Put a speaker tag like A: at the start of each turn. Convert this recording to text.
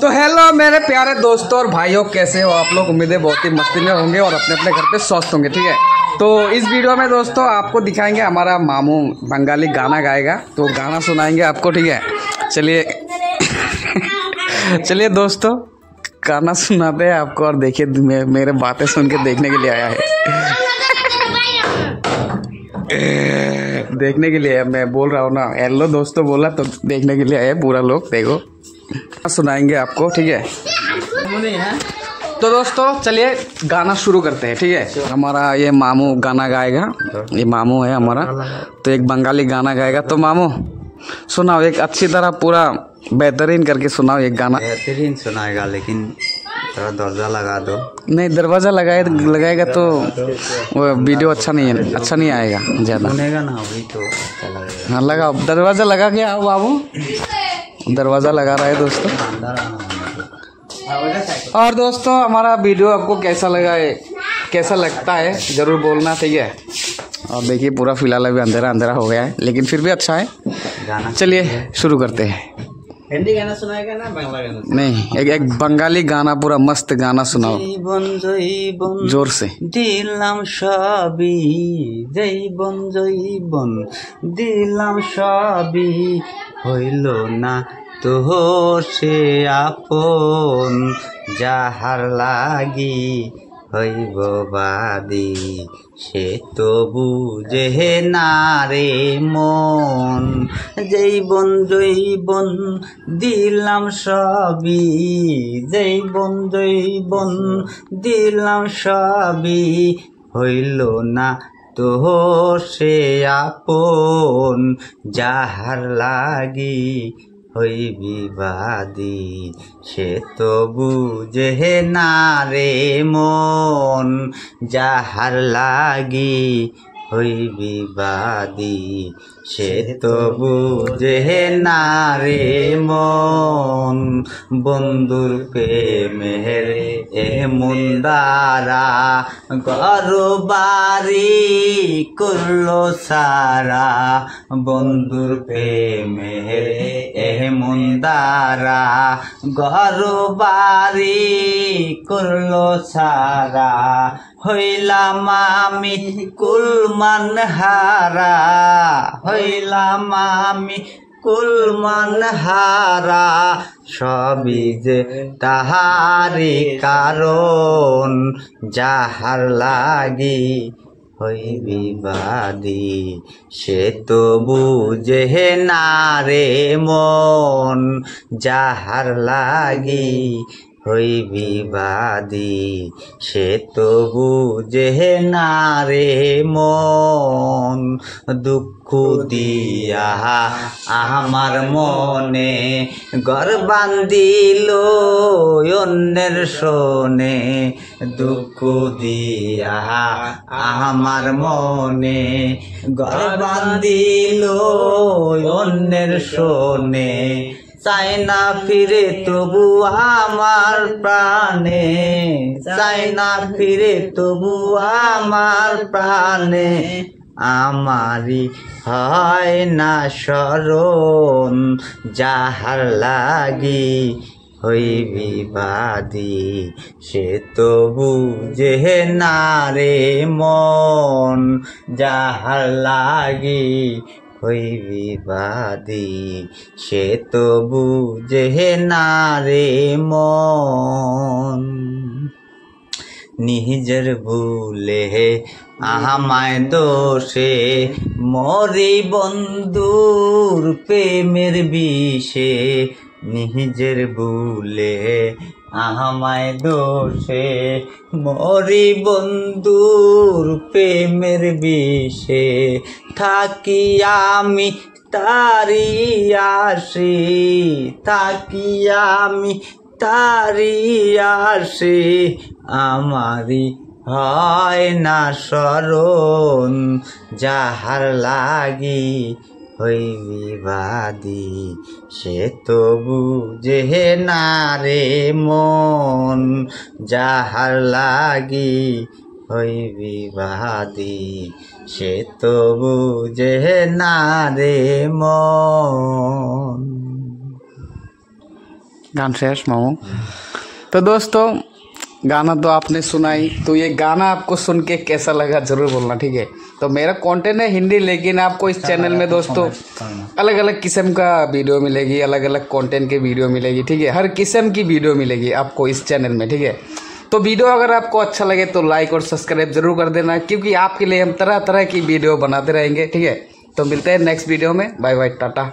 A: तो हेलो मेरे प्यारे दोस्तों और भाइयों, कैसे हो आप लोग। उम्मीद है बहुत ही मस्ती में होंगे और अपने अपने घर पे स्वस्थ होंगे। ठीक है, तो इस वीडियो में दोस्तों आपको दिखाएंगे हमारा मामू बंगाली गाना गाएगा, तो गाना सुनाएंगे आपको। ठीक है, चलिए चलिए दोस्तों गाना सुनाते हैं आपको। और देखिए मेरे बातें सुन के देखने के लिए आया है देखने के लिए। मैं बोल रहा हूँ ना, हेलो दोस्तों बोला तो देखने के लिए आए पूरा लोग। देखो सुनाएंगे आपको। ठीक है, तो दोस्तों चलिए गाना शुरू करते हैं। ठीक है, हमारा ये मामू गाना गाएगा। ये मामू है हमारा, तो एक बंगाली गाना गाएगा। तो मामू सुनाओ, एक अच्छी तरह पूरा बेहतरीन करके सुनाओ एक गाना।
B: बेहतरीन सुनाएगा, लेकिन थोड़ा दरवाजा लगा दो।
A: नहीं, दरवाजा लगाएगा तो वो वीडियो अच्छा नहीं आएगा ज़्यादा।
B: सुनेगा ना वही तो अच्छा लगेगा।
A: हाँ लगाओ, दरवाजा लगा के आओ बाबू। दरवाजा लगा रहा है दोस्तों। और दोस्तों हमारा वीडियो आपको कैसा लगा है, कैसा लगता है ज़रूर बोलना। ठीक है, और देखिए पूरा फिलहाल अभी अंधेरा अंधेरा हो गया है, लेकिन फिर भी अच्छा है गाना। चलिए शुरू करते हैं।
B: हिंदी गाना सुनाएगा ना बांग्ला गाना?
A: नहीं, एक बंगाली गाना, पूरा मस्त गाना सुनाओ जोर से।
B: दिलाम सभी जैबन जैबन दिलाम सभी হইল না তোর সে আপন যাহার লাগি হইব বাদী সে তো বুঝে না রে মন জৈবন দিলাম সবই জৈবন দিলাম সবই হইল না তোর সে আপন যাহার লাগি হইবি বাদী সে তো বুঝে না রে মন যাহার লাগি হইবি বাদী সে তো বুঝে না রে মন বন্ধুর প্রেমের এমন দ্বারা ঘর বাড়ি করলো সারা বন্ধুর প্রেমের এমন দ্বারা ঘর বাড়ি করলো সারা হইলাম আমি কুলমান হারা হইলাম আমি কুলমান হারা সবই যে তাহারি কারণ যাহার লাগি হইবি বাদী সে তো বুঝে না রে মন যাহার লাগি হইবি বাদী সে তো বুঝে না রে মন দুঃখ দিয়া আমার মনে ঘর বান্ধিল অন্যের শোনে দুঃখ দিয়া আমার মনে ঘর বান্ধিল অন্যের শোনে চাই না ফিরে তবু আমার প্রাণে চাই না ফিরে তবু আমার প্রাণে আমারি হয় না স্মরণ যাহার লাগি হইবি বাদী সে তো বুঝে না রে মন যাহার লাগি হইবি বাদী সে তো বুঝে না রে মন নিজের ভুলে আমায় দোষে মরি বন্ধুর প্রেমের বিষে নিজের ভুলে আমায় দোষে মরি বন্ধুর প্রেমের বিষে থাকি আমি তারি আসি থাকি আমি তারি আসি আমারি হয় না স্মরণ যাহার লাগি হইবি বাদী সে তো বুঝে না রে মন যাহার লাগি হইবি বাদী সে তো বুঝে না রে মন।
A: गान शेष मामू। तो दोस्तों गाना तो आपने सुनाई, तो ये गाना आपको सुन के कैसा लगा जरूर बोलना, ठीक है। तो मेरा कंटेंट है हिंदी, लेकिन आपको इस चैनल में दोस्तों अलग अलग किस्म का वीडियो मिलेगी, अलग अलग कंटेंट के वीडियो मिलेगी, ठीक है। हर किस्म की वीडियो मिलेगी आपको इस चैनल में, ठीक है। तो वीडियो अगर आपको अच्छा लगे तो लाइक और सब्सक्राइब जरूर कर देना, क्योंकि आपके लिए हम तरह तरह की वीडियो बनाते रहेंगे, ठीक है। तो मिलते हैं नेक्स्ट वीडियो में, बाय बाय, टाटा।